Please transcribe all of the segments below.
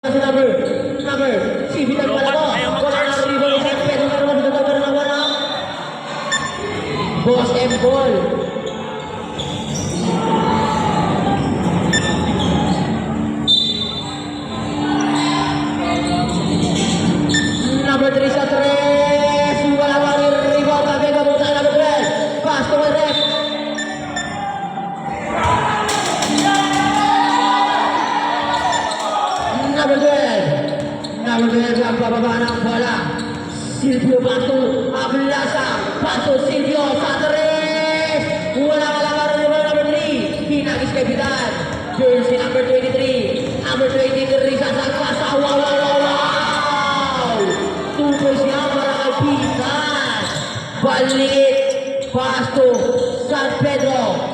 Number, si Vital wala ko. Wala na rebound ni San Pedro, pero magdadagdag na wala. Boss M ball. Number 3 sa 3. Wala pa rin rebound. Tapi kabutan number 12. Pass to the ref. Number 12. Number 12 ang pababa ng bola. Silvio Pato. Ablasa. Pato Silvio sa 3. Wala pa rin rebound number 3. Hinagis kay Vidal. Jersey number 23. Number 23 sa Sagpasa. Wow. Tukoy siya para kay Pisan. Balik. Pasto. San Pedro.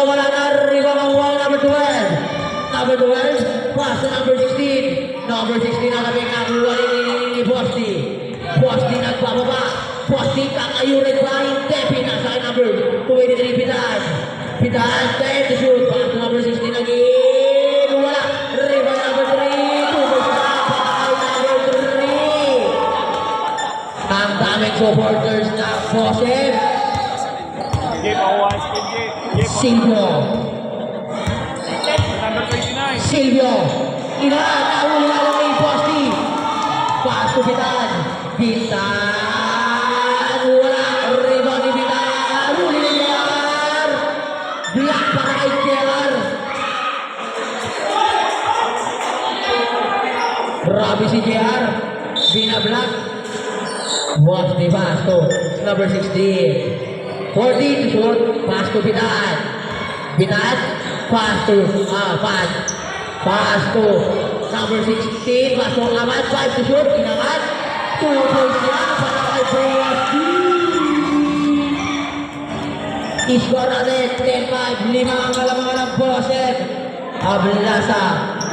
Wala na rebound ang wall number 12. Number 12, pass to number 16. Number 16 ang kami nakuha ni Bosti. Bosti nagbababa. Bosti kakayurin pa. Hindi. Pinasa kay number 23, Pitan. Pitan, time to shoot. Pass to number 16 again. Wala. Rebound number 3. Tukoy siya kay number 3. Ang daming supporters na Bosem. Silvio. Silvio. Inahuli na lang ni Bosti. Pass to Pitan. Wala. Rebound ni Pitan. Huli ni JR. Black para kay JR. Grabe si JR. Binablock. Bosti pass to number 16. 14 to shoot. Pass to Pitan. Pass to number 16. Pass to Amat. 5 to shoot. Inamat. 2 points siya para kay Bosti. Iskor natin. 10-5. 5 ang kalamangan ng Bosem. Ablasa.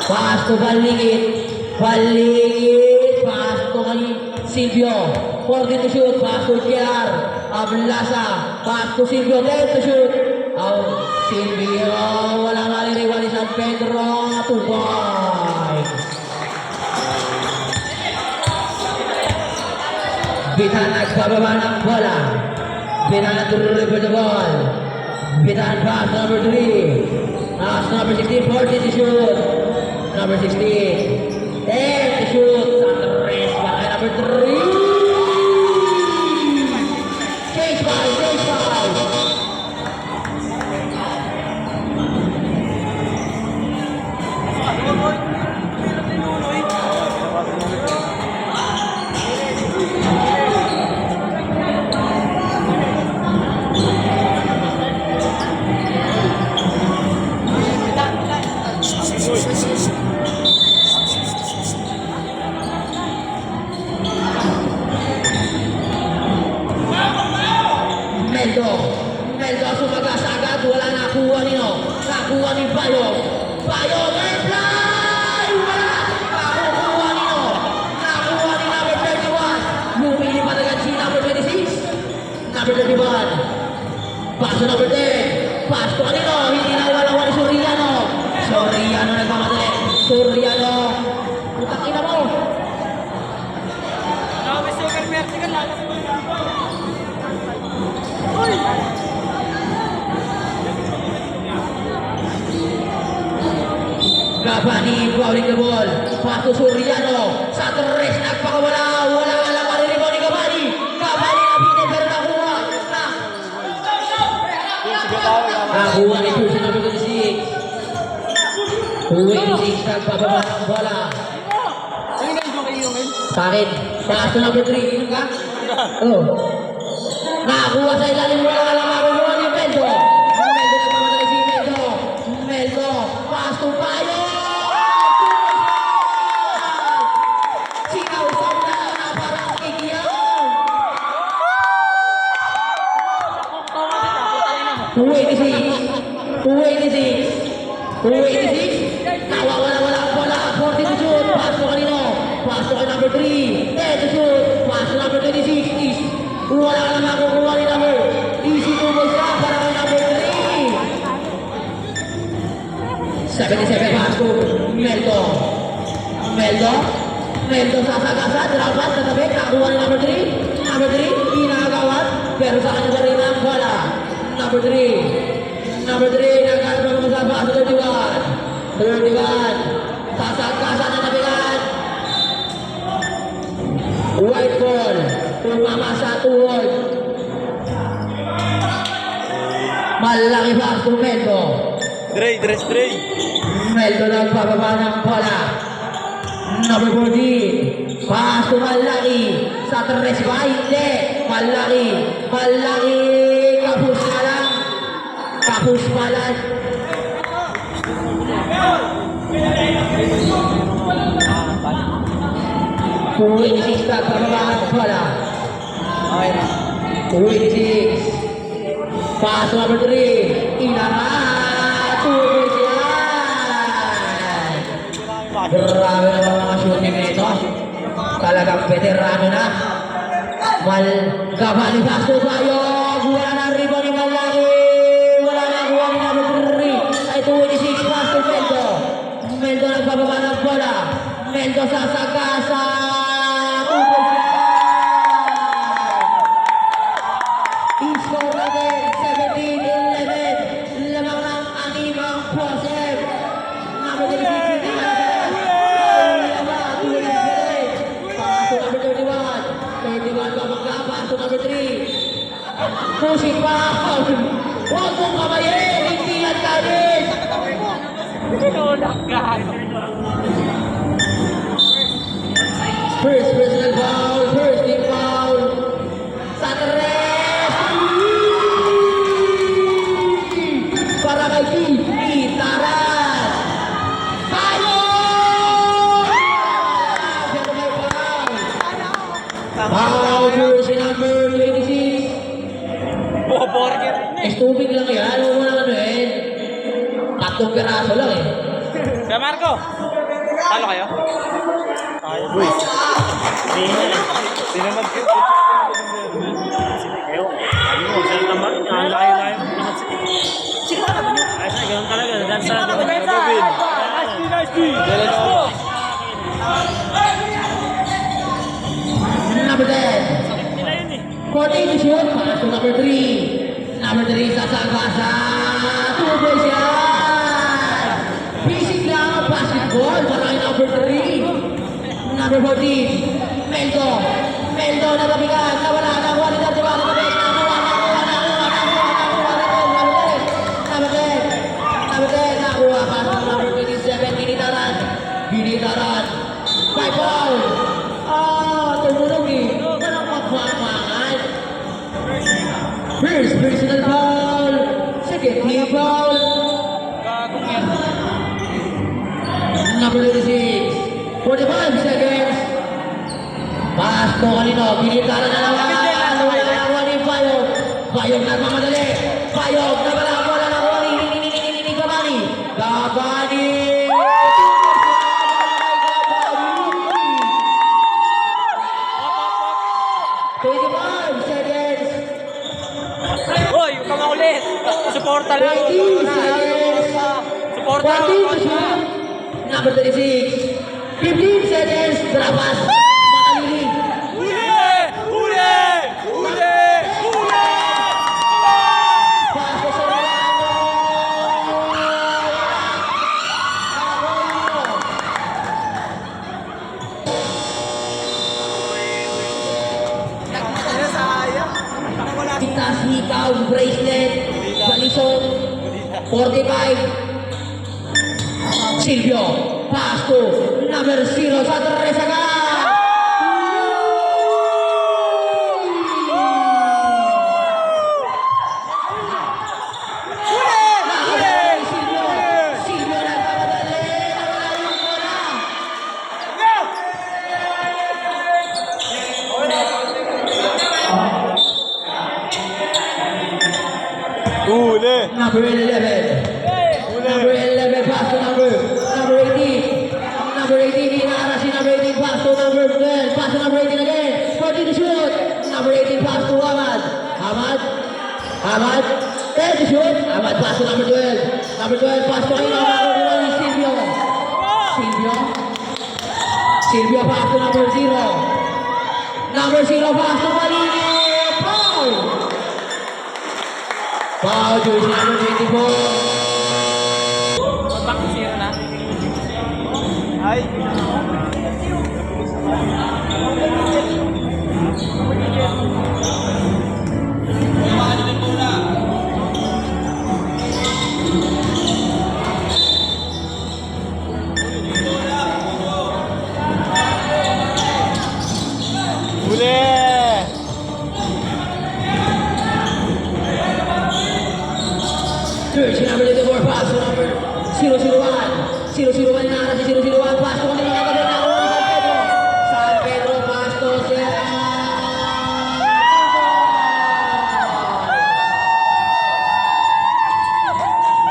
Pass to Baligit. Pass to kay Silvio. 14 to shoot. Pass to JR. Ablasa. Pass to Silvio. 10 to shoot. Silvio, wala maliriwan ni San Pedro, tubay. Bitan nagbababa ng bola. Bitan dribble the ball. Bitan pass number 3. Pass number 16, 40 to shoot. Number 16, 10 to shoot. Sa 3, bakay number 3. Chase foul. Meldo sumagas agad, wala nakuha ni Bayog. Bayog, airplay! Wala! Nakuha ni number 31. Lumili pa agad si number 26. Number 31. Pass to number 10. Pass to kanino? Hindi na wala ni Soriano. Soriano nagmamadali. Soriano. Putang ina mo. Gabani bowling the ball. Pato Soriano. Sa 3 nagpakawala. Wala lang mariribaw ni Gabani. Gabani na pinay pero nakuha. Nakuha ni Jersey number 26. 26 nagpababa ng bola. Sa akin. Pato number 3. Inom ka? Oo. Nakuha sa ilalim. Wala lang makuha ni Meldo. Meldo nagpamadali si Meldo. Meldo. Pass to Bayo. Sinausap na parang ikiyaw. 286. Nawawala ang bola. 40 to shoot. Pass to kanino? Pass to kay number 3. 10 to shoot. Pass to number 26. Wala na makukuha ni number. Easy to go siya para kay number 3. 77 pass to Meldo. Meldo. Meldo sasagasa, terapat, tetapi kakuha ni number 3. Number 3, inagawat. Pero sa kanya rin ang bola. Number 3. Number 3, nagkakaroon sa 31. 31. Sasagasa na nabigan. White ball. Tumama sa tuhod. Malaki pa ang Meldo. Dre. Meldo nagpababa ng bola. Number 14. Pass to Malaki. Sa 3 ba? Hindi. Malaki. Kapus pa lang. Kapus pa lang. Puwi ni Sista pababa ng bola. 26. Pass to number 3. Inangat. Tuloy siya. Grabe naman mga shooting nito. Talagang veterano na. Gabali pass to Bayog. Wala na rebound ni Malaki. Wala na kuha ni number 3. Ay 26 pass to Meldo. Meldo nagpababa ng bola. Meldo sasagasa. Tuloy siya. I-score natin 17-11. Lamang ng animang process. Number 36. Number 3. Pushing foul. Huwag mong kamayin. Hindi yan kalis. First personal foul. First team foul. Sa tres. Para kay Itaran. Tayo! Pero may foul. Foul jersey number 26. Tubig lang yan. Huwag mo naman ano Tatlong piraso lang Kaya Marco, talo kayo? Tayo. Uy. Sino naman kayo? Kayo. Ayun mo, saan naman? Ang layo-layo. Sino ka naman yun? Ay, ganun talaga. Sino ka naman yun? Number 10. 14 to shoot. Pass to number 3. Number 3 sasagasa. Tuboy siya. Basic lang ang basketball. Maraming number 3. Number 14. Meldo. Meldo na nabigan. Nawala na. Wala na. Diba? Number 10. Nakuha pa sa number 27. Ginitaran. By foul. Tumunog Walang magmamangan. First personal foul. Second team foul. Number 36. 45 seconds. Pass to kanino. Binitaran na naman. Wala ni Bayog. Bayog nagmamadali. Bayog na wala. Wala na Ronnie. Gabani. Gabani. 25 seconds. Hoy, huwag ka makulit. Suporta lang. 20 seconds. Suporta lang. 14 to shoot. Number 36. 15 seconds. Drapas. Makalili. Huli! Paso sa Milano. Titas, hikaw, bracelet, balisong, 45. Silvio, pass to number 0 sa Teresaga. Silvio nagpapadali. Nawala yung bola. Huli! Number 11. Number 11 pass to number 18. Number 18 inaara si number 18 pass to number 12. Pass to number 18 again. 14 to shoot. Number 18 pass to Ahmad. Ahmad. 10 to shoot. Ahmad pass to number 12. Number 12 pass to Silvio. Silvio pass to number 0. Number 0 pass to Maligit. Foul! Foul, jersey number 24. Back to 0 na. Ay. Jersey number 24 pass to number 001. 001 na si 001 pass to kanila kapatid na San Pedro pass to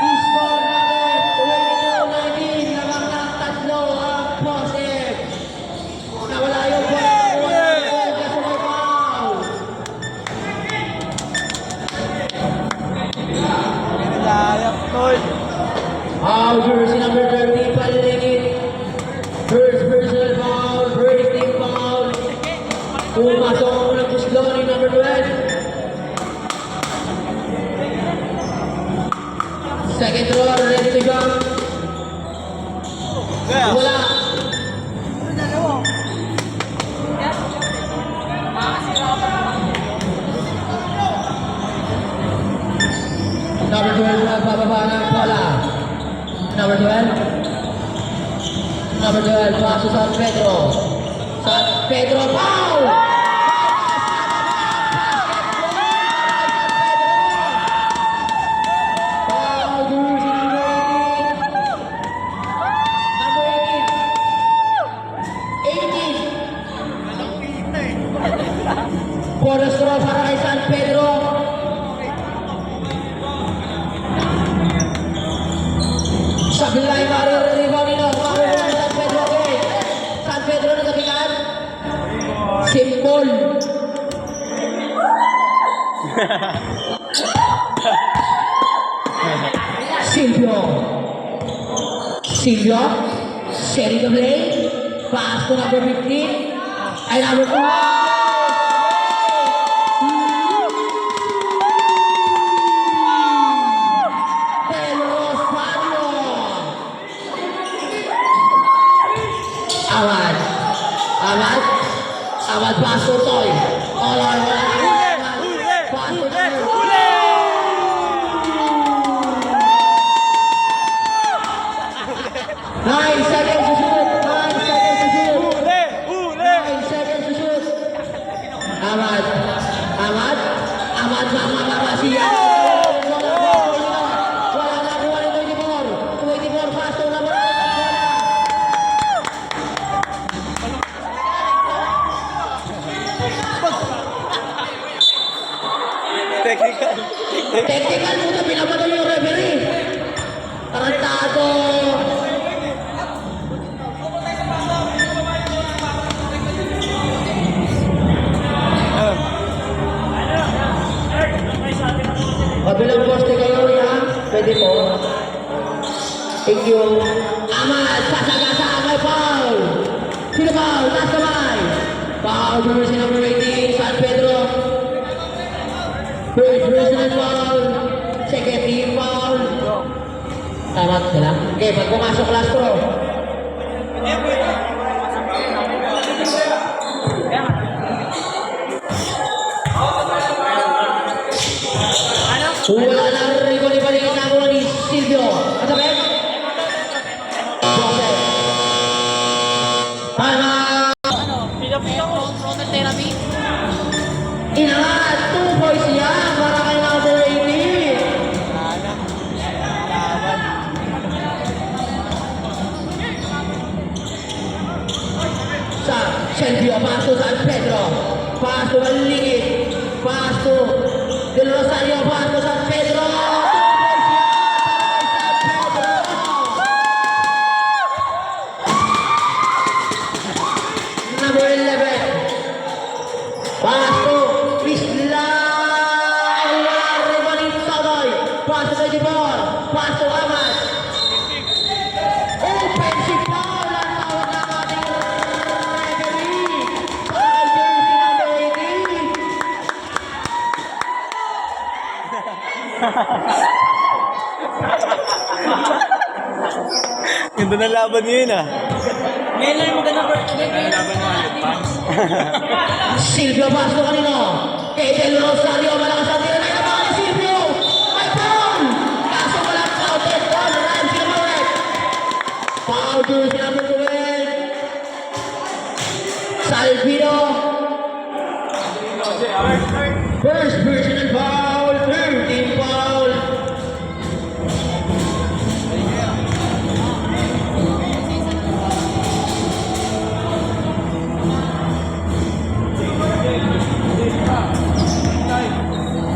I-score natin 22-19 lamang ng tatlo ang positive. Nawala yung kasumay foul. Jersey number 30, Paligit. First personal foul, breaking foul. Pumasok ang unang kuslo ni number 12. Second throw, ready to go. Wala. Number 12, nagbababa ng bola. Number 12. Number 12, pass to San Pedro. San Pedro, foul! Foul, jersey number 18. Number 18. 18. Bonus throw para kay San Pedro. Sa bilay, Mario Rivalino. San Pedro, okay. San Pedro na kapikan. Simbol. Silvio. Silvio. Setting the play. Pass to number 15. Ay, number 2. Ahmad pass to Toy. All on pass to Toy. 9 seconds to shoot. 9 seconds to shoot. 9 seconds to shoot. Ahmad mamamasiya. Wala na kuha ni 24. 24 pass to number 8. Technical muna, pinapadali yung referee. Tarantado. Kabilang poste kayo, ya? Pwede po. Thank you. Ahmad, sasagasa, may foul. Sino foul? Last kamay. Foul, jersey number 18, San Pedro. First personal foul. Second team foul. Tama sila. Okay, pag pumasok last throw. Wala na rin ko ni Paligit na ako ni Silvio. At sabi? Tama! Frontend therapy. Inangat! 2 points yan para kay number 18. Sa Silvio, pass to San Pedro. Pass to Paligit. Pass to Del Rosario, pass to San Pedro. 2 points yan para kay San Pedro. Number 11. Pass to Isla. Wala rin pa rin Todoy. Pass to 24. Pass to Ahmad. Offensive foul ang tawag ng ating Ganda ng laban ngayon ah. Ngayon lang yung maganda Laban mo ulit, fans. Silvio Pasto kanino? Edel Rosario, malakas ang tira na naman ni Silvio! May foul! Kaso walang counted foul, Ryan Silvaret! Foul jersey number 12. Salvino! First personal foul, 13 foul!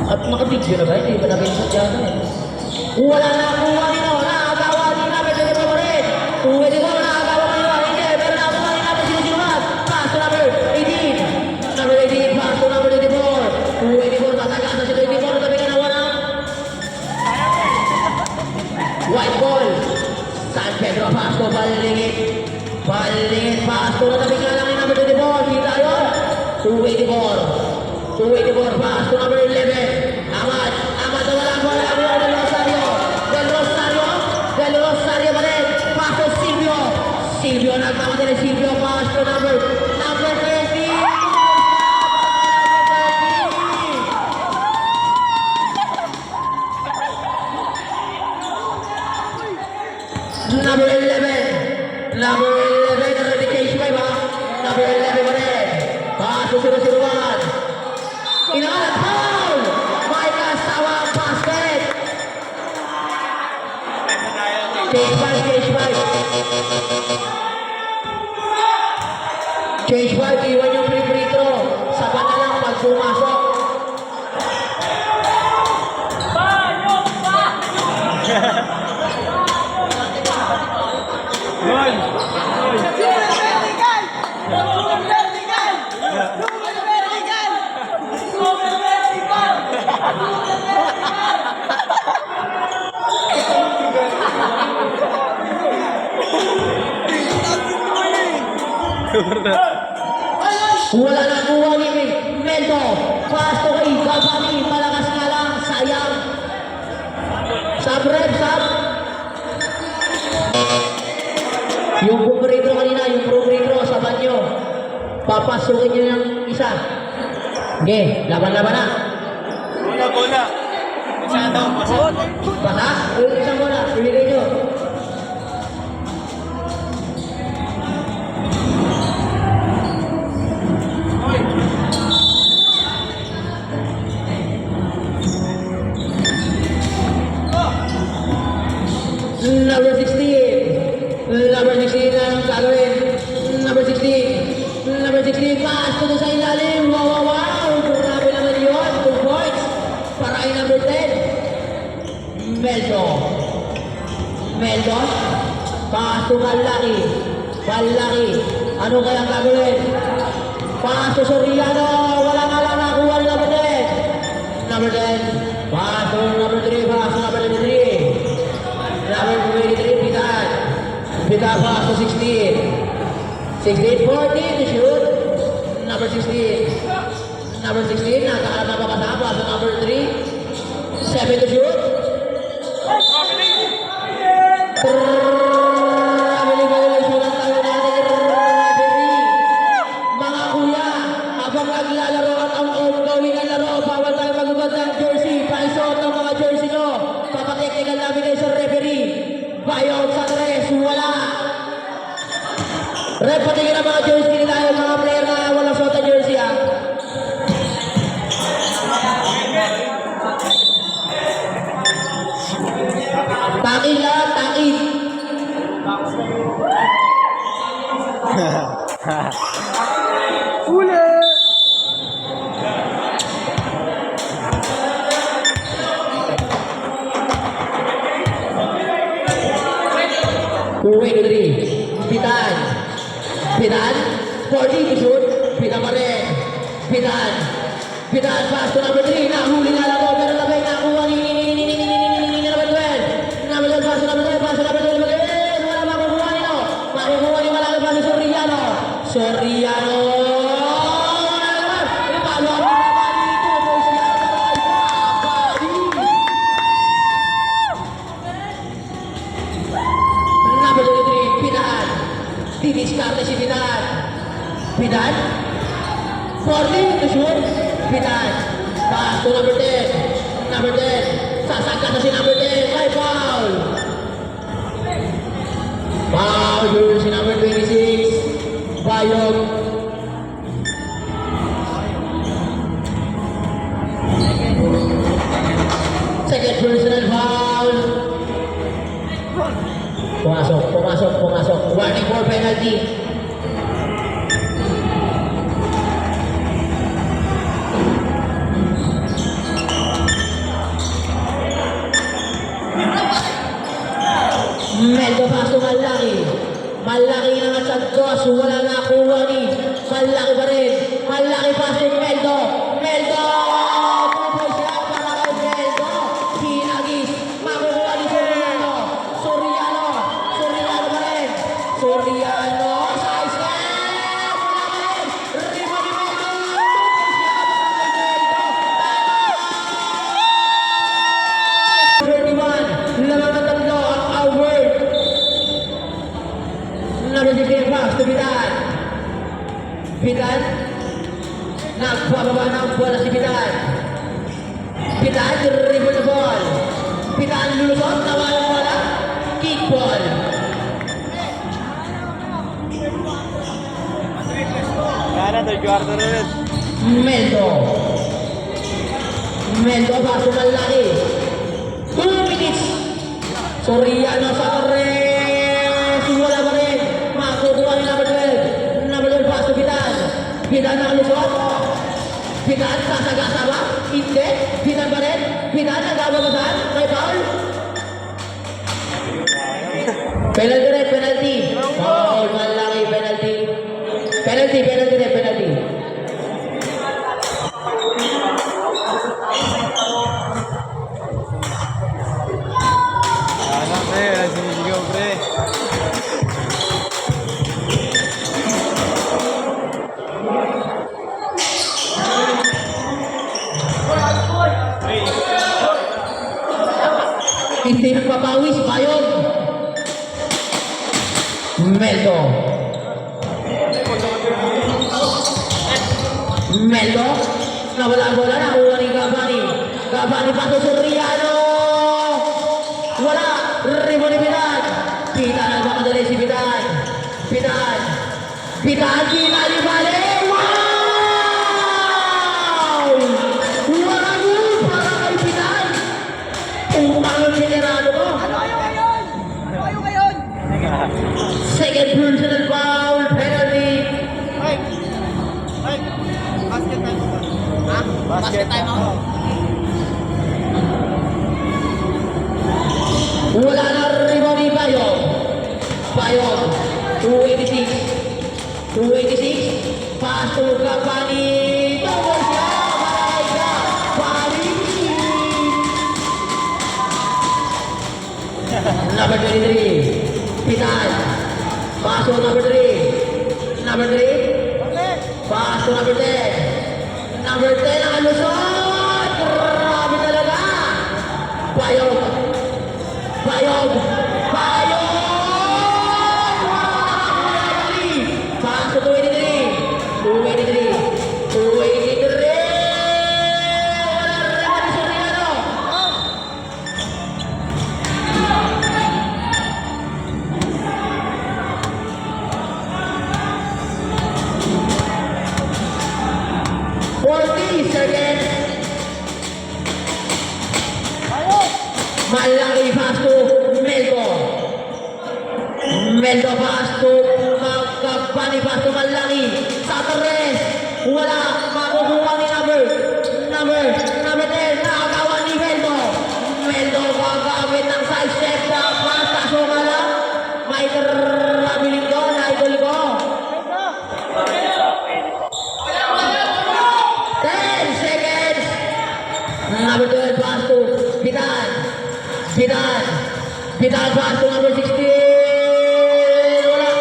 At nakabidyo na ba? Hindi ba namin sa dyan eh? Wala na kuha nino, nakagawa din namin sa dito rin. Pwede mo, nakagawa ko nino, hindi, pero nakakuha din namin sinusinuhat. Pass to number 18. Number 18, pass to number 24. Pwede mo, tatagaan na si 24, tabi ka na wala. White ball. San Pedro, pass to, balingit. Balingit, pass to, tabi ka lang ni number 24. Kita yun. 284. 284 pass to number 11. Ahmad na wala mo. Del Rosario. Del Rosario pa rin. Pass to Silvio. Silvio nagmamadali. Silvio pass to number 30. Number 11. Number 11. Number 11 pa rin. Pass to 001. Inalat foul! Mike Astawa ang basket! Change 5. Change 5, iwan yung free throw. Sabat na lang pag pumasok. Wala na kuha ni Mendo. Pass to kay Gabani. Malakas nga lang. Sayang. Sub red, sub. Yung bumbrito kanina, yung bumbrito sa banyo. Papasukin nyo ng isa. Okay, laban-laban na. Bola. Isa daw. Baka? Yung isang bola. Ibigay nyo. Number 16. Number 16 ang gagawin. Number 16. Number 16. Pass to sa ilalim. Wow, wow, wow. Grabe naman yun. 2 points. Para kay number 10. Meldo. Pass to Kalaki. Ano kaya ang gagawin? Pass to Soriano. Wala nga lang nakuha ni number 10. Number 10. Pass to number 3. Pass to number 3. Number 23, Pitan pass to 16. 16, 14 to shoot. Number 16. Number 16, nakaharap na pakasama sa number 3. 7 to shoot. Congratulations ang tawag natin, referee. Mga kuya, habang naglalaro at ang ongoing ang laro, bawal tayo magubad ng jersey. Paisuot ng mga jersey nyo. Papateknikan namin kayo sa referee. Buyout sa tres, wala. Rep, patingin ang mga jersey nila, yung mga player na walang suot ng jersey ha. Takin lahat, takin. Pitan. 40 to shoot. Pitan pa rin. Pitan, pass to number 3. Nahuli nga lang ako, pero labay nakuha ni number 12. Number 12, pass to number 12. Wala makukuha nito. Makukuha ni malaki pa si Soriano. Wala naman. Palo ang pinabali dito. Number 23. Didiskarte si Pidan. Pidan. 40 to shoot. Pidan. Pass to number 10. Number 10. Sasagkat na si number 10. May foul. Foul yun si number 26. Bayog. Second personal foul. Pumasok. Warning for penalty. Meldo pass to Malaki. Malaki na nga Santos. Wala na kuha ni Malaki pa rin. Malaki pass to Meldo. Meldo! Tupoy siya para kay Meldo. Hinagis. Makukuha ni Soriano. Soriano pa rin. Soriano. Size step! Wala pa rin. Rima ni Meldo. Tupoy siya para kay Meldo. 31. Lamang na tatlo ang Howard. Number 16 pass to Pidan. Pidan. Nagbababa ng bola si Pidan. Pidan, dribble the ball. Pidan lulusot, tawa ng bola. Kick ball. Kaya na, kwarto na rin. Meldo. Meldo pass to Malaki. 2 minutes. Soriano sa Torres. Wala pa rin. Makukuha ni number 12. Number 12 pass to Pidan. Pidan nakalusot. Pidan sasagasa ba? Hindi. Pidan pa rin. Pidan nagbababasan. May foul. Penalty rin, penalty. Foul, Malaki, penalty. Penalty. Ano, pre? Sinisigaw, pre. Hindi nagpapawis, Bayog. Meldo. Nawala ang bola, nakuha ni Gabani. Gabani pa to Soriano. Wala. Ribo ni Pidan. Pidan nagmamadali si Pidan. Pidan. Kinalibali. Wow! Wala mo para kay Pidan. Umang generado ko. Second personal foul, penalty. Basket time ako. Wala na ribo ni Bayog. 286. Pass to Gabani. Tungkol siya. Maray ka. Gabani. Number 23. Pidan. Pass to number 3. Pass to number 10. Number 10 ang alusot. Grabe talaga. Bayog. Pass to 23. 283. Wala rin ni Soriano. Seconds. Malaki pass to Meldo pass to Gabani pass to Malaki. Sa Torres. Wala. Makukuha ni number 10. Nakagawa ni Meldo. Gagamit ng side step na pass. Kaso ka lang. May trabiling doon. Idol ko. 10 seconds. Number 12 pass to Pidan pass to number 16. Wala.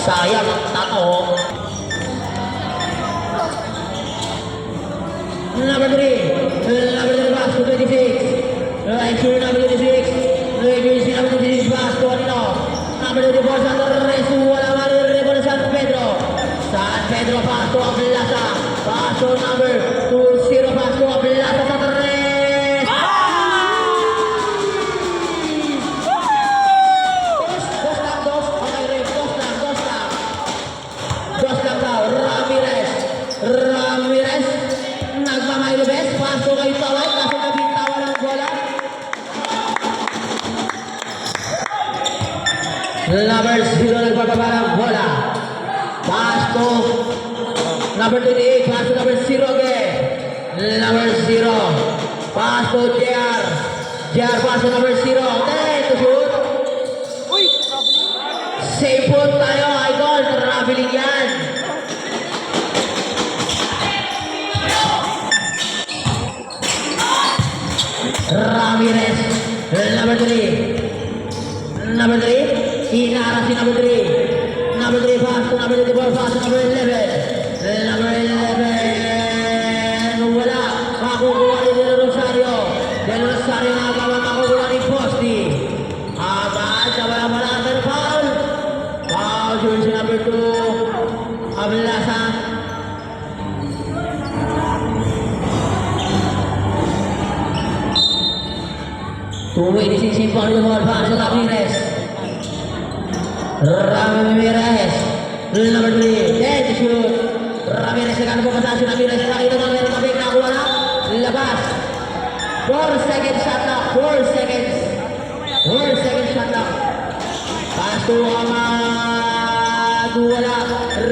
Sayang ang tato. Number 3 pass to 26. Right shoulder number 26. Number 0 nagbababa ng bola. Pass to number 28. Pass to number 0 again. Number 0. Pass to JR. JR pass to number 0. Then to shoot. Safe po tayo, idol. Traveling yan. Ramirez. Number 3. Number 3. Inaarap si number 3. Number 3 pass to number 24. Pass to number 11. Number 11. Wala. Makukuha rin Del Rosario. Del Rosario nakagawa makukuha rin Posti. Abad. Kabala-bala. Foul. Foul. Jersey number 2. Ablasa. Tuwi di sisi paul di bawah pass Ramirez. Ramirez. Number 3. Then to shoot. Ramirez akan pematasan Ramirez nakita ng meron tapi nakuha na. Labas. 4 seconds shot clock. 4 seconds. 4 seconds shot clock. Pass to Ahmad. Wala.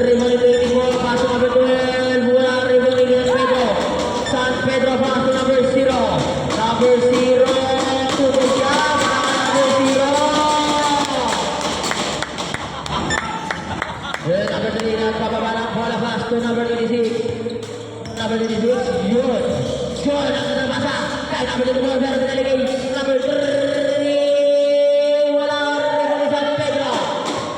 Rebound ni 24. Pass to number 12. Wala. Rebound ni San Pedro. San Pedro pass to number 0. Number 0. Tutup siya. Number 0. Number 3 nagpababa ng bola pass to number 26. Number 26. Yun. Yun. Ang natabasa. Kaya number 24. Pero pinaligay. Number 3. Wala. Rebound ni San Pedro.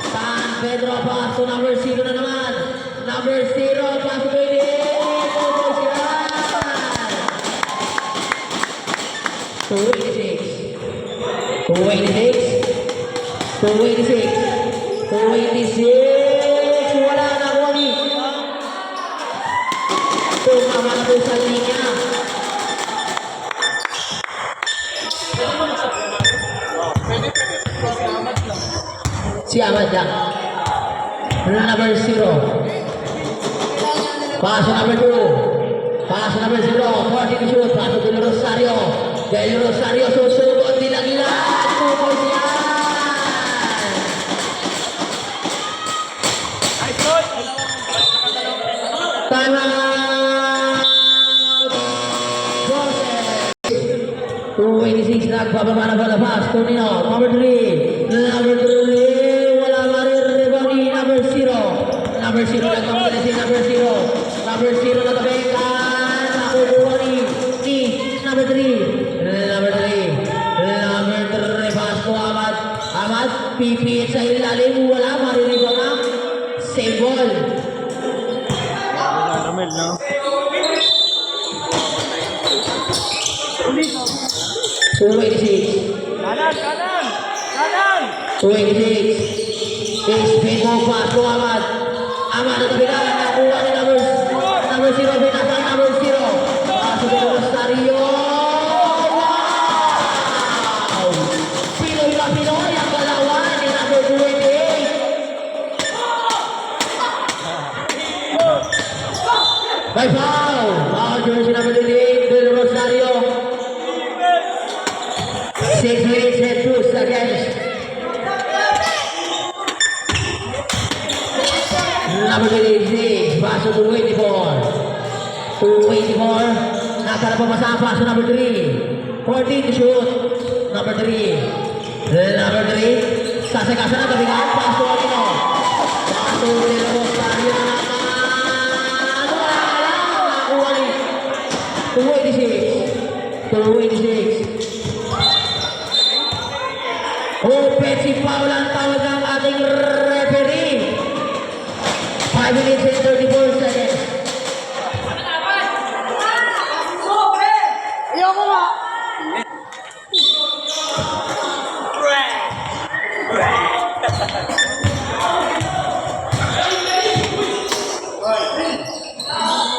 San Pedro pass to number 0 na naman. Number 0 pass to 28. Tutup siya. 286. 286. 286. 286. Wala na Wally. Tumama na doon sa linya. Si Ahmad lang. Number 0. Paso number 2. Paso number 0. 40 to shoot. Paso Del Rosario. Del Rosario susugod nilang ilan. Tukol siya. Time out. Joseph. 286 nagbababa na bola pass. Tonino. Number 3. Number 3. Wala mariribang ni number 0. Number 0 nagpapala si number 0. Number 0 natabekan. Nakukuha ni number 3. Number 3. Number 3. Pass to Ahmad. Ahmad. Pipit sa ilalim. Wala mariribang na. Save ball. Ramel, no? 286. Kanan, kanan! Kanan! 286. Speed mo pass to Ahmad. Ahmad natabigan. Nakuha ni number 0. Binasa number 0. Pass to Del Rosario. Wow! Pinoy na Pinoy ang galawan ni number 28. By foul. Foul jersey number 28. Del Rosario. 6 minutes and 2 seconds. Number 26, paso to 24. 24, nasa na pamasa, paso number 3. 14 to shoot. Number 3. Number 3, sasakasa na tabigan, paso Aquino. Paso Del Rosario na naman. Wala lang, nakuha ni 286. 286. Offensive foul ang tawag ng ating referee. 5 minutes and 34 seconds. Ayoko nga.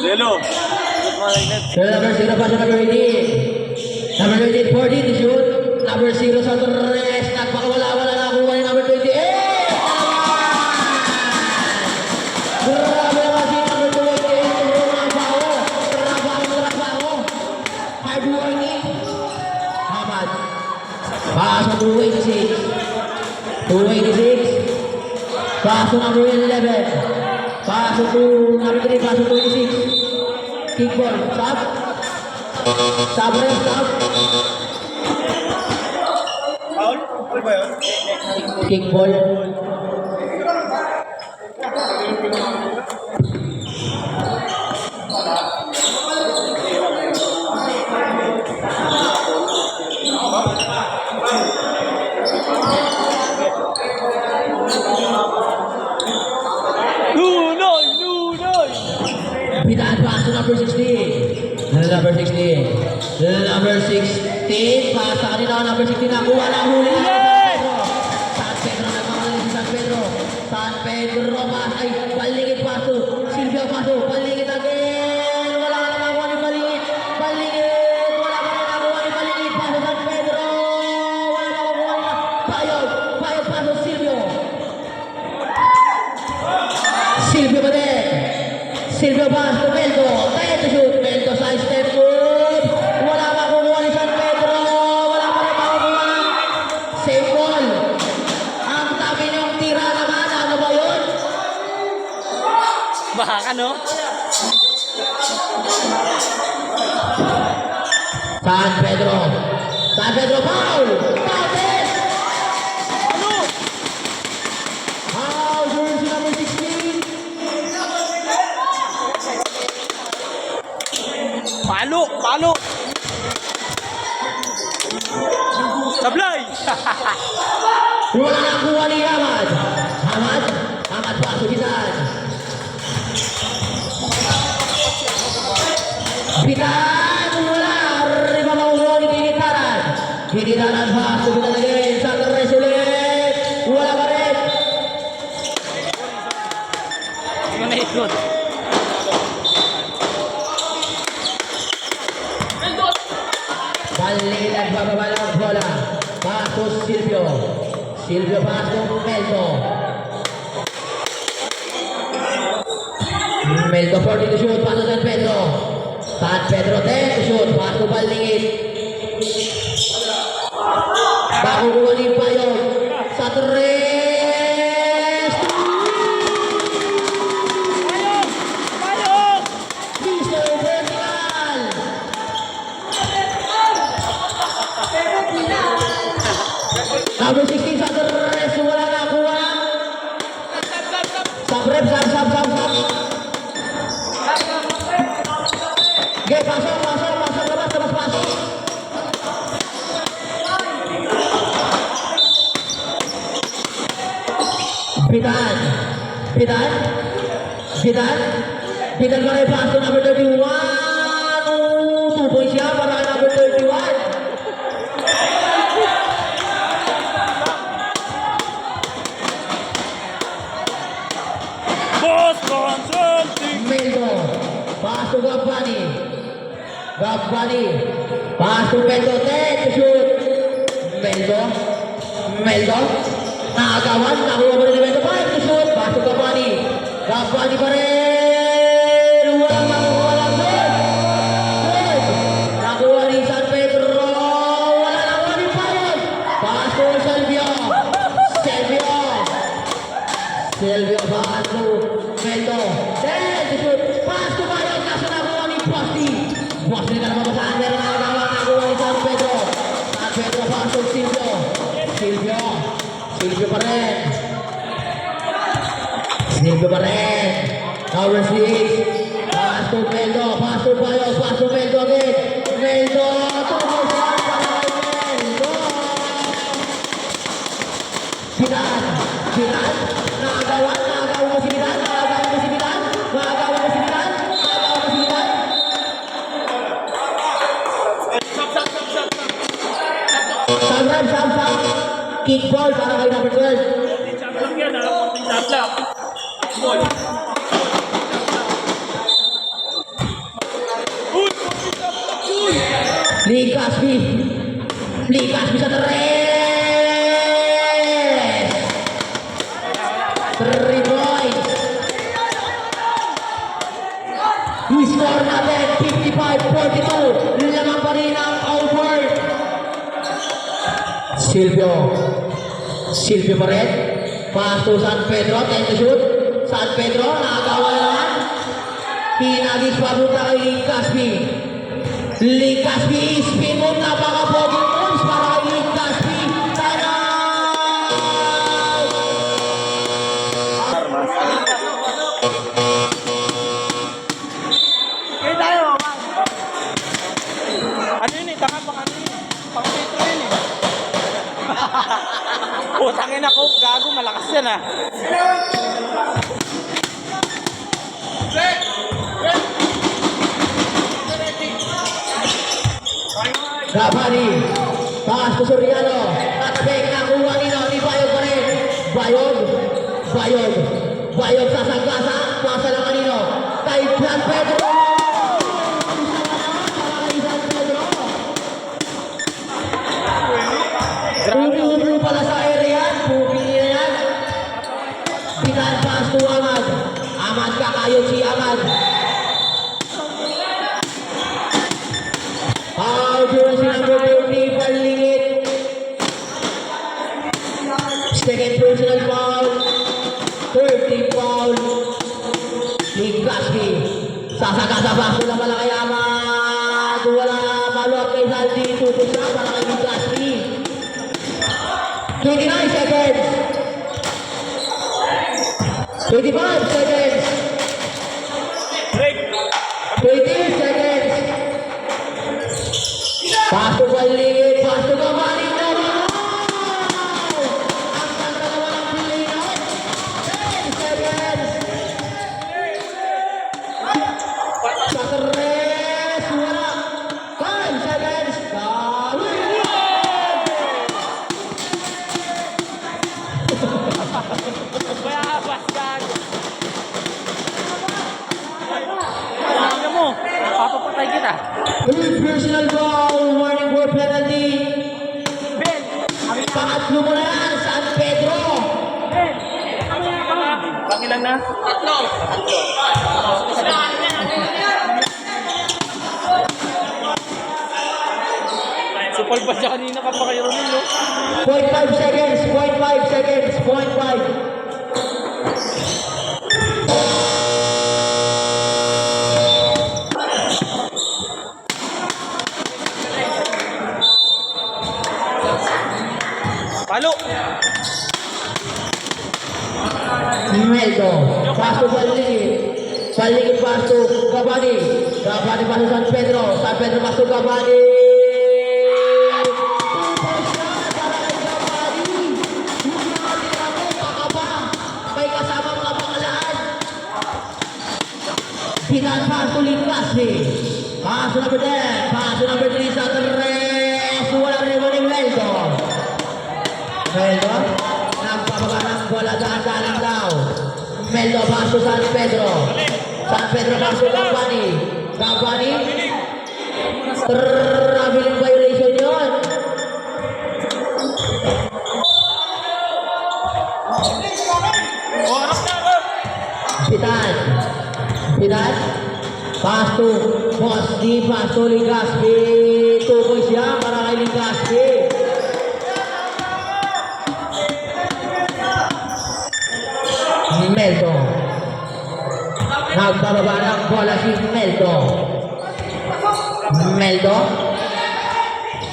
Lelo. Good morning, net. Number 0 pa sa number 18. Number 18, 14 to shoot. Number 0 sa Torres. Nagpakawala-wala na kuha ni number 28. Grabe naman si number 28. Trabaho. Trabaho. Hard working. Hamad. Pass to 286. 286. Paso number 11. Paso to number 3. Paso 26. Kick ball. Stop. Stop rin. Stop. Foul? Ano ba yun? Kick ball. Nunoy! Nunoy! Pitaan paso number 16. Number 16. Number 16. Pasa kanina number 16 na. Kuha na huli na. San Pedro nagmamadali si San Pedro. San Pedro pas. Ay, palingit paso. Silvio paso. Palingit again. Wala ka naman kuha ni palingit. Palingit. Wala ka naman kuha ni palingit. Paso San Pedro. Wala naman kuha ni Payog. Payog paso Silvio. Silvio pa din. Silvio pass to Meldo. Kaya to shoot. Meldo sa step good. Wala makukuha ni San Pedro. Wala pa rin makukuha. Same ball. Ang tabi niyong tira naman. Ano ba yun? Baka no? San Pedro. San Pedro foul. Foul din. Foul jersey number 16. Palo! Palo! Sablay! Wala na kuha ni Hamad. Hamad. Hamad paso Bitan. Bitan. Wala. Riba makukuha ni Kinitaran. Kinitaran paso Bitan again. San Andres ulit. Wala pa rin. Hindi mo naikot. Balik nagbababa ng bola. Paso Silvio. Silvio paso Meldo. Meldo 40 to shoot. Paso San Pedro. San Pedro 10 to shoot. Paso Balingit. Bakukuha ni Payog. Sa 3. Mr. Vertical. Number 16 sa Torres, wala na kuha. Sabrep, sab. Okay, pasok, labas, pasok. Pitan pa rin pasok, number 31. 2 points siya para number 31. Boston Celtics! Meldo, pass to Gabbani. Pass to Meldo, 10 to shoot. Meldo, nakagawan, nakuha pa rin ni Meldo, 5 to shoot. Pass to Gabbani pa rin. Walang makukuha lang doon. Good. Nakuha ni San Pedro. Wala nakuha ni Payos. Pass to Silvio pass to Meldo. 10 to shoot. Pass to Payos. Kaso nakuha ni Posti na naman sa under. Nakuha ni San Pedro. San Pedro pass to Silvio pa rin. Number 6. Pass to Meldo. Pass to Payos. Pass to Meldo again. Meldo. Tungkol sa Meldo. Bitan. Nakagawa mo si Bitan. Sam. Kick ball para kay number 12. Champion yan, ha? Konting tatlap. Ball. Lee Caspi sa 3 points. I-score natin 55-42. Lamang pa rin ang Albert. Silvio pa rin. Pass to San Pedro, 10 to shoot. San Pedro, nakagawa na naman. Pinagis papunta kay Lee Caspi. Lee Caspi, spin move, napaka-pogi moves para kay Lee Caspi. Okay tayo. Ano yun eh? Tanga pang ano yun? Pang metro yun eh. Putangin ako. Gago. Malakas yan ah. Gabani, pass to Soriano. Tatabek na kuha nino, ni Bayog pa rin. Bayog sa Sagasa. Pasa lang kanino. Kay San Pedro. Ulu pala sa area. Pupili na yan. Binan pass to Amad. Amad kakayod si Amad. Foul si number 30, Panlingit. Second personal foul. 30 foul. Lee Caspi. Sasagasa baso na pala kay Amad. Wala follow-up kay Zaldi. Tutok siya para kay Lee Caspi. 29 seconds. 25 seconds. 20 seconds. Pass to Panlingit, pass to Gabani, Gabani! Ang dalawa ng Pilipinas. 10 seconds. Sa tres, wala. 5 seconds. Bayabas gago. Ano mo? Papapatay kita. Personal foul, warning for penalty. Pangatlo mo na yan, San Pedro. Pangilan na? Tatlo. Supal pa siya kanina ka pa kayo rin, no? 0.5 seconds, 0.5 seconds, 0.5. Palo! Meldo, pass to Panlingit pass to Gabani. Gabani pass to San Pedro pass to Gabani. May kasama mga pangalaan. Pinan pass to Lee Caspi. Pass to number 10, pass to number 3 sa tres. Wala rin mo ni Meldo. Meldo, nagpapaga ng bola daan-daan daw. Meldo pass to San Pedro. San Pedro pass to Gabani. Gabani. Traveling violation yun. Pitan. Pass to Boss D. Pass to Lee Caspi. Tukoy siya para kay Lee Caspi. Meldo. Nagbababa ng bola si Meldo.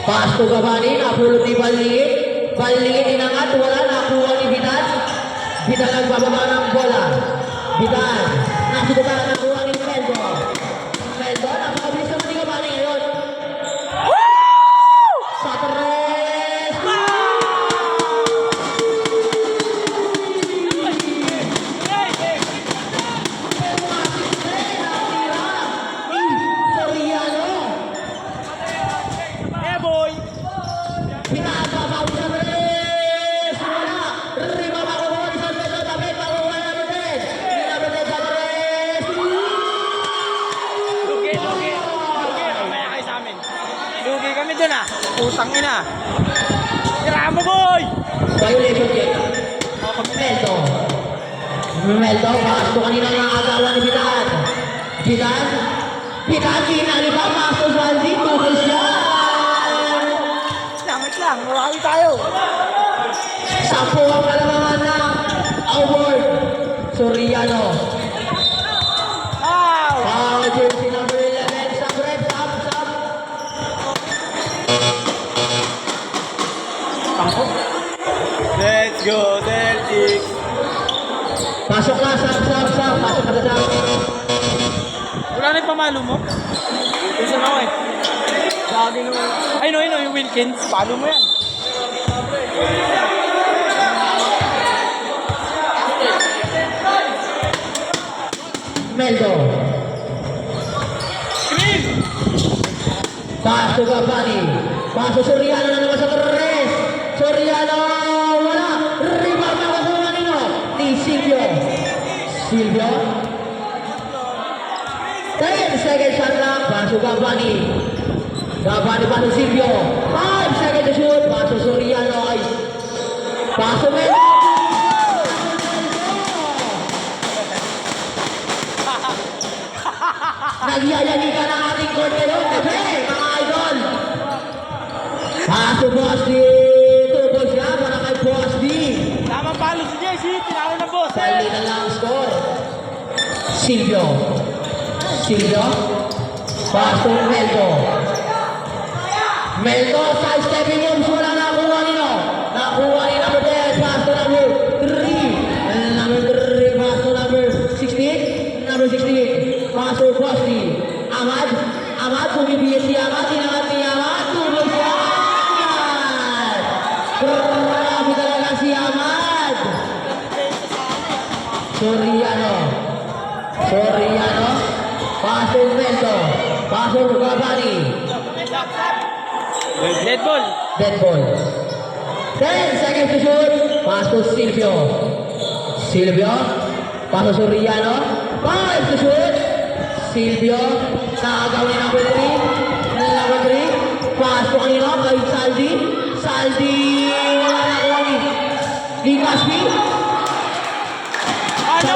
Pass to Gabani. Napulot ni Panlingit. Panlingit inangat. Wala. Nakuha ni Bitan. Bitan nagbababa ng bola. Bitan. Nasubukan na nakuha ni Meldo. Napakabilis naman ni Gabani ngayon. Sa tres. Soriano. Eh boy! Pinapapaw sa tres. Wala. Rima makukuha ni San Pedro. Tapit makukuha na natin. Pinapatay sa tres. Lugi! Mamaya kayo sa amin. Lugi kami dun ah. Putang ina. Tira mo boy! Violation kick. Meldo, pasto kanina ng agawan ni Bitan. Bitan, kinalita, pasto sa Aldi, tukol siya. Wait lang. Marami tayo. 10 ang kalamangan na. Outward. Soriano. Ow! Foul jersey number 11. Sub rep, sub. Let's go, Celtics! Pasok na, sub. Pasok na, sub. Wala na yung pamalo mo? Isa na ako eh. Lagi naman. Ay, no, yung Wilkins. Palo mo yan. Meldo. Screen! Paso Gabani. Paso Soriano na naman sa Torres. Soriano, wala. Rebound na kakuha nino. Ni Silvio. 10 seconds shot lang. Paso Gabani. Gabani paso Silvio. 5 seconds to shoot. Paso Soriano. Ay. Paso Meldo. Nagyayani ka ng ating court ngayon. Kasi, mga idol. Paso Boss D. Tubo siya para kay Boss D. Tamang palo si Jesse. Tinalo na boss. Sali na lang ang score. Silvio. Paso Meldo. Side stepping moves. Wala nakuha nino. Nakuha ni number 10. Paso number 3. Number 3. Paso number 16. Number 16. Paso Boss D. Ahmad. Bumibigay si Ahmad. Tinangat ni Ahmad. Tuloy si Ahmad. Grabe talaga si Ahmad. Soriano. Paso Meldo. Paso Gabani. Dead ball. Dead ball. 10 seconds to shoot. Paso Silvio. Paso Soriano. 5 to shoot. Silvio. Nakagaw ni number 3. Paso kanino kay Saldi. Wala na kuha ni. Di Caspi. Palo!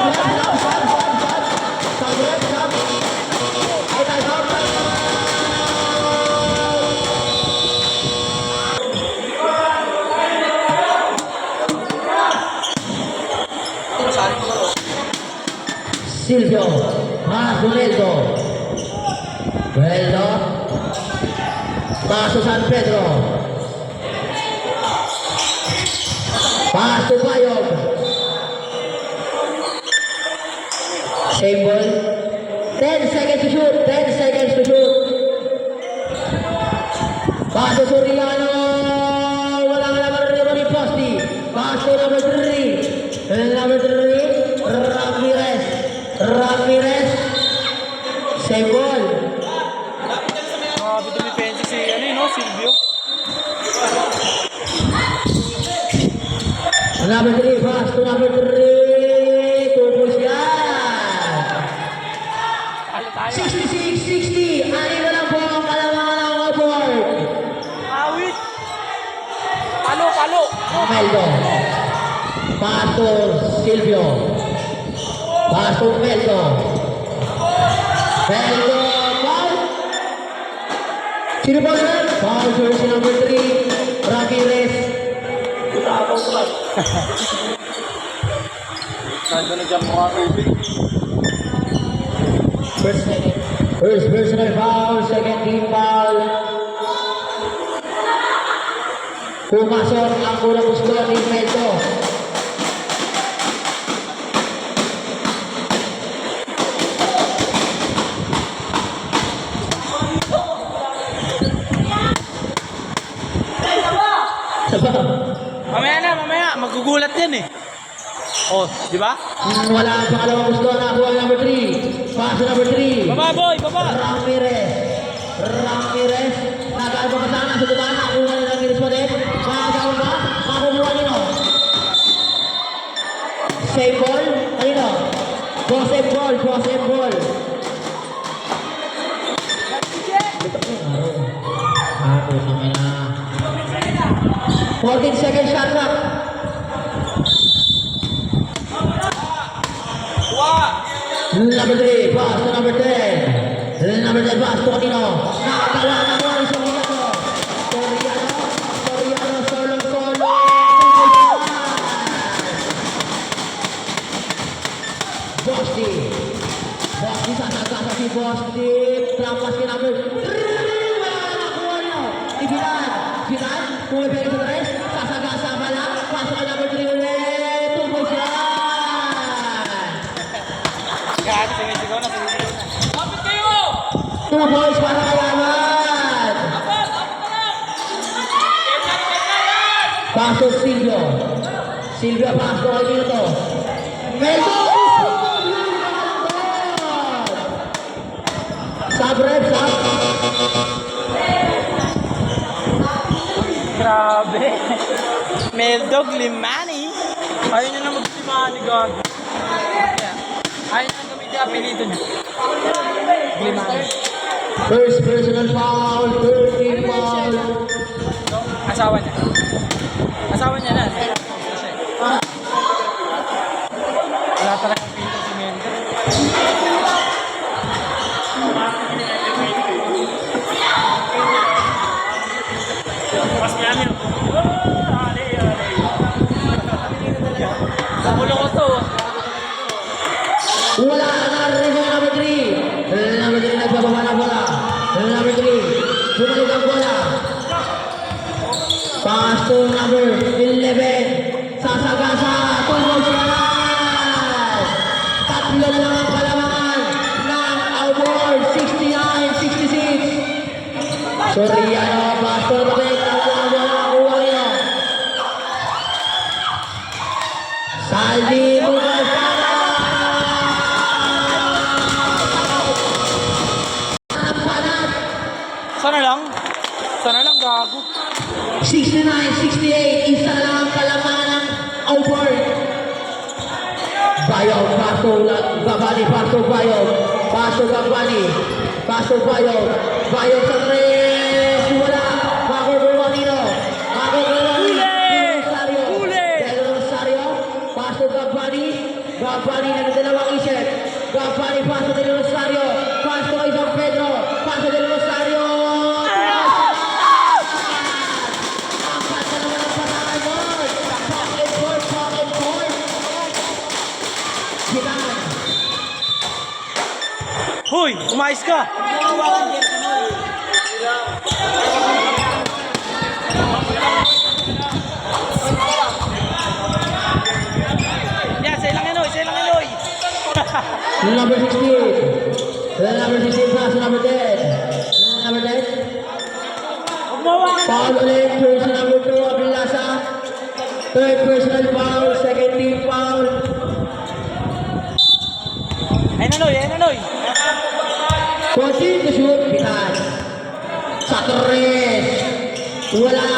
Silvio, Paso Meldo, Paso San Pedro, Paso Bayog, same ball, 10 seconds to shoot, Paso Soriano, walang laban ni Posti, Paso number 3, Ramirez, same ball. Grabe dumipensi si, Silvio. Number 3, pass to number 3. Tupos yan. Palo tayo. 66-60. Ani na lang po ang kalamangan ng board. Awit. Palo. Meldo. Paso Silvio. Paso Meldo. Foul. Sino ba yan? Foul jersey number 3. Ramirez. Saan ka na-jump mga tubig? First personal foul, second team foul. Pumasok ang unang gusto ni Meldo. Mamaya. Magugulat yan eh. Oh, di ba? Wala ang pangalawang gusto na kuha number 3. Paso number 3. Baba, boy, baba. Ramirez. Nagaan pa sana sa tutaan. Nakuha ni Ramirez pa din. Makagawa ba? Makukuha nino. Save ball. Kanino? Joseph ball. Ako naman na. 14 seconds shot clock. Number 3, pass to number 10. Number 10, pass to kanino? Nakagawa na mo ni Soriano. Solo. positive. Trampas kay number 3. Wala na nakuha niyo. Ibilan. Bilan. Pumipili sa tres. Sasagasa ba lang? Pasok ka number 3 ulit. 2 points yan. Kahit sumisigaw na, sumisigaw na. Kapit kayo! 2 points para kay Ahmad. Apat na lang! Pasok Silvio. Silvio pasok kay dito. Medyo Sabrep, sab. Grabe. Meldog Limani. Ayaw niya na magsimani, God. Ayaw niya na gamitin yung apelido niya. Limani. First personal foul, third team foul. Asawa niya. Asawa niya na. Wala talaga ang pinto si Meldog. Pas niya niyo. Ulo ko to. Wala na rin yung number 3. Number 3 nagbababa na bola. Number 3. Bumalik ang bola. Pass to number 11. Sasagasa. Tulog siya na. Tatlo na lang ang kalamangan ng Albor. 69-66. Soriano. Pastor Beck. Ang bola. Kuha niyo. Saldi. Bukas. Sana lang. Sana lang, gago. 69-68, isa na lang ang kalamangan ng Albert. Bayaw, paso, Gabani, paso, Bayaw. Paso, Gabani. Paso, Bayaw. Bayaw sa tres. Wala. Mako Bermanino. Mako Bermanino. Rosario. Del Rosario. Paso, Gabani. Gabani na dalawang isip. Gabani, paso Del Rosario. Paso kay San Pedro. Paso Del Rosario. Hoy, umayos ka. Yan, sa ilang inoy, sa ilang inoy. Number 16. Number 16 pass to number 10. Number 10. Foul ulit. Person number 2, Abilasa. Third personal foul. Second team foul. Ay nanoy, ay nanoy. Continue to shoot. Pitan. Sa tres. Wala.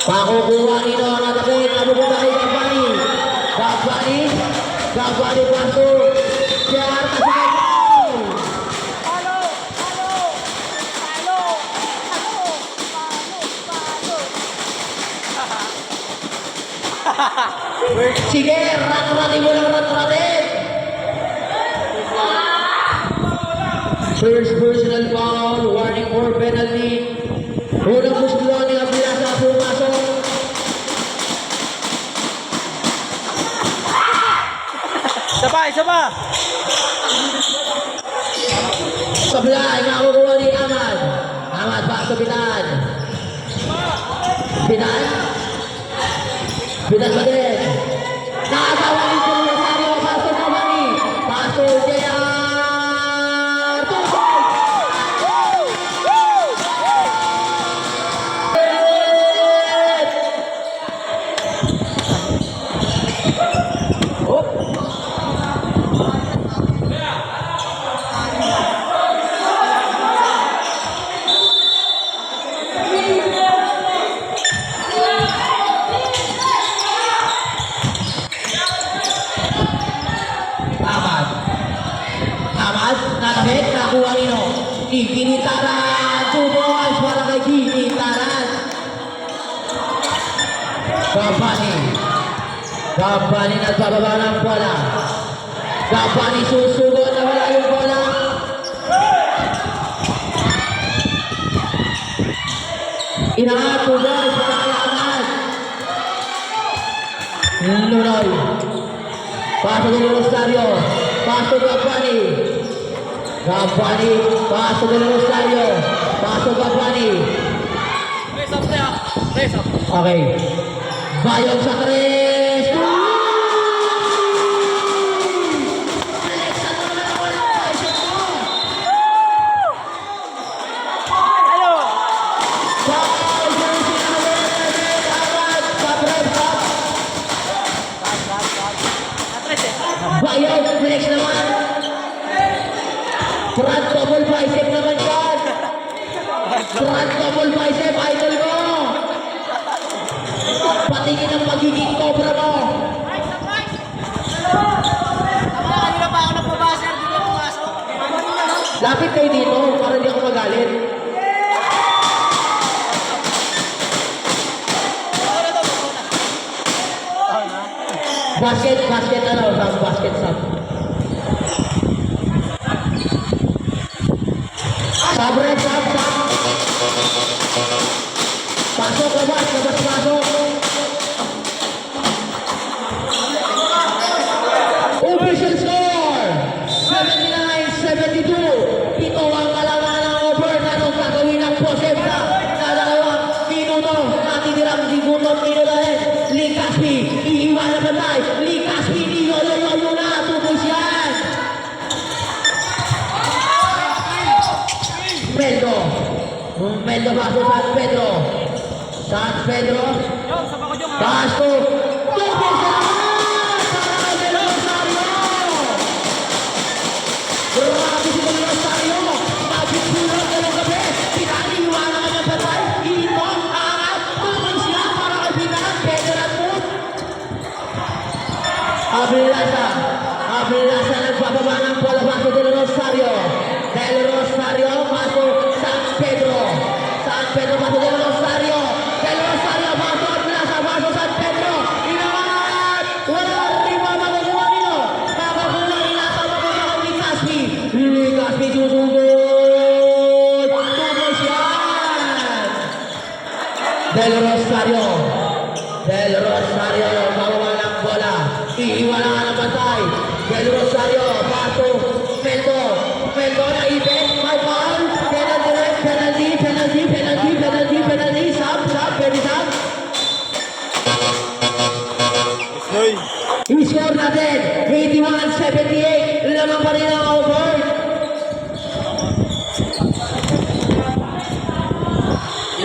Pakukuha nito ang atake. Nabubuta kay Gabani. Gabani. Gabani pasok. Siya kasi sige, rat-ratin mo lang rat-ratin. First personal foul, warning for penalty. Unang gusto ni Abilasa pumasok. Sabay, sabay. Sablay, nakukuha ni Ahmad. Ahmad, pasok Bitan. Bitan. Bitan pa din. Nakatawa ni Del Rosario, pasok Gabani. Pasok JR. Tutok! Ahmad. Ahmad, natabit, nakuha nino. Ikinitaran. 2 balls para kay Kinitaran. Gabani. Gabani nagbababa ng bola. Gabani susugod na wala yung bola. Inangat 2 balls para kay Ahmad. Lunoy. Paso del Rosario. Paso Gabani. Gabani, pasok ng Rosario. Pasok Gabani. Race up tayo. Race up. Okay. Bayog sa tres. Hello! Bayog, flex naman. Front double bicep naman yan. Front double bicep, idol ko. Patingin ang magiging cobra mo. Kanina pa ako nagpapasa, hindi ko pumasok. Lapit kayo dito para hindi ako magalit. Basket ano, Sam, basket Sam. Sabre, Sam. Pasok, labas, pasok. Official score! 79-72. Ito ang kalaman ng over na nung gagawin ng Joseph sa dalawang minuto. Natitirang sigundong minuto dahil Lee Caspi, iiwan na patay. Lee Caspi, niyolo muna. Tupos yan. Meldo pasok San Pedro. San Pedro. Yung, saba ko dyan. Pasok. Tupos na naman! Para kay Rosario. Grabe si Del Rosario. Nagpipulot ka ng gabi. Pinaliwanag ng patay. Ito, angat. Tupos yan para kay Pinan. Federal move. Abiliasa nagpapaba ng bola pasok Del Rosario. Del Rosario pasok San Pedro. San Pedro pasok Del Rosario. Del Rosario pasok Abiliasa pasok San Pedro. Inangat! Wala rin makukuha nito. Makakuha inasa makukuha ng Lee Caspi susugod. Tupos yan. Del Rosario. Del Rosario makuha ng bola. Iiwala ka ng bantay. Del Rosario, pasok, Meldo na ibig, may foul, penalty, Sam, pwede Sam. I-score natin, 81-78, lamang pa rin ang over.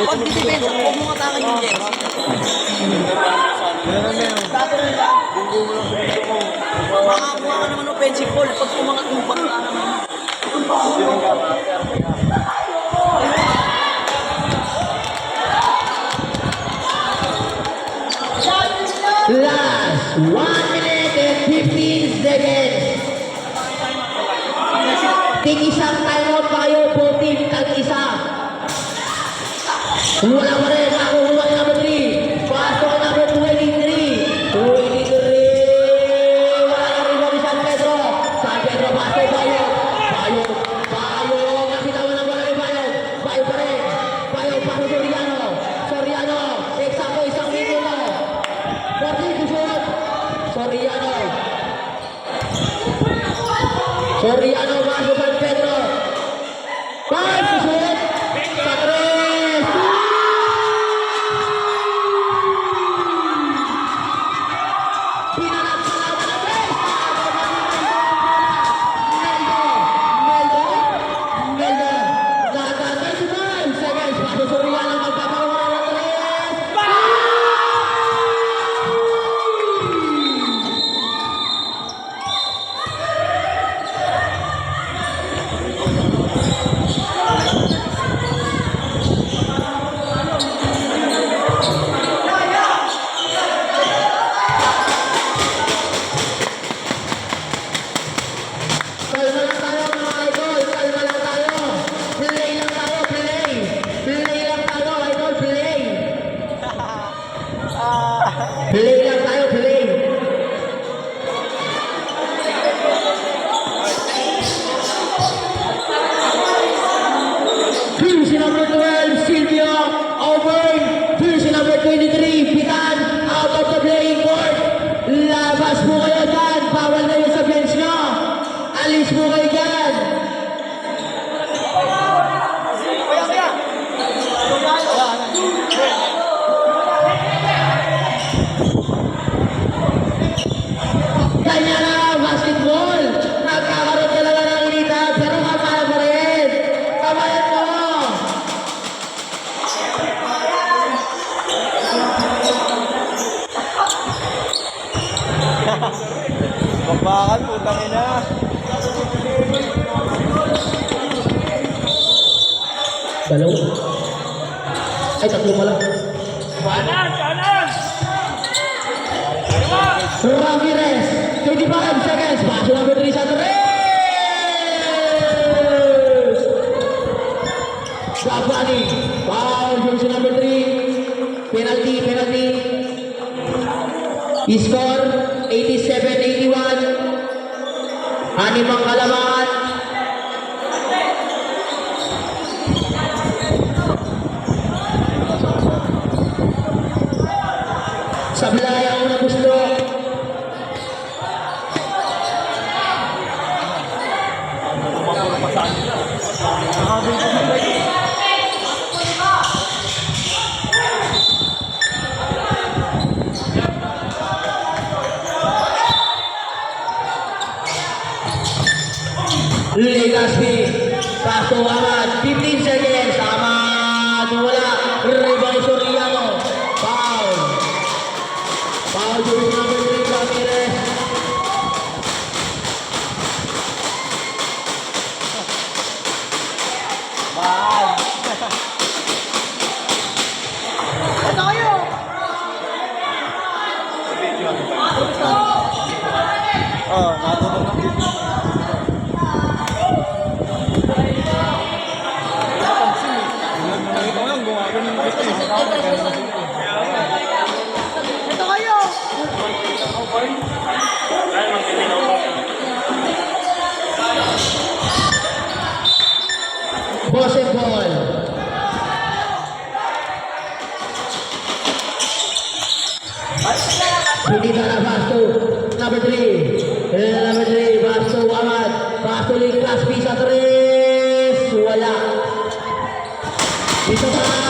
Pag didipensya, huwag mo atakan yung jersey. Makakuha ka naman offensive ball pag umangat yung bangka naman. Last 1 minute and 15 seconds. Tig-isang timeout pa kayo, both team, tag-isa. Wala pa rin, nakukuha yung number 3. Pasok ang number 23. 23. Wala na rin ni San Pedro. San Pedro, pasok, Bayog. Napitawan ng bola ni Bayog. Bayog pa rin. Bayog, pasok Soriano. Eksakto, isang minuto. 40 susunod. Soriano, pasok San Pedro. 5 susunod. Sa 3. Play lang tayo, play. Jersey number 12, Silvio, Auburn. Jersey number 23, Pitan, out of the playing court. Labas mo kayo dyan. Bawal na yun sa bench nyo. Alis mo kayo dyan. Bakbakan, putang ina. Dalawa. Ay, tatlo pala. Kanan! Kanan! Ramirez, 25 seconds. Paso number 3 sa Tres. Gavani, foul, jersey number 3. Penalty, penalty. Score, 87-81. Anim ang kalamangan. Sablay ang unang gusto. Legaspi, Pasto Ahmad, 15 seconds, Ahmad, wala, rebound Soriano, foul. Foul jersey number 3, Ramirez. Bad. Ano kayo? Oh, natulog ng video. Ito kayo! Kaya magkakita ko. Bosek ball. Hindi na Pasto, number 3. Number 3, Pasto Ahmad. Pasto Legaspi sa 3. Wala. Dito pa.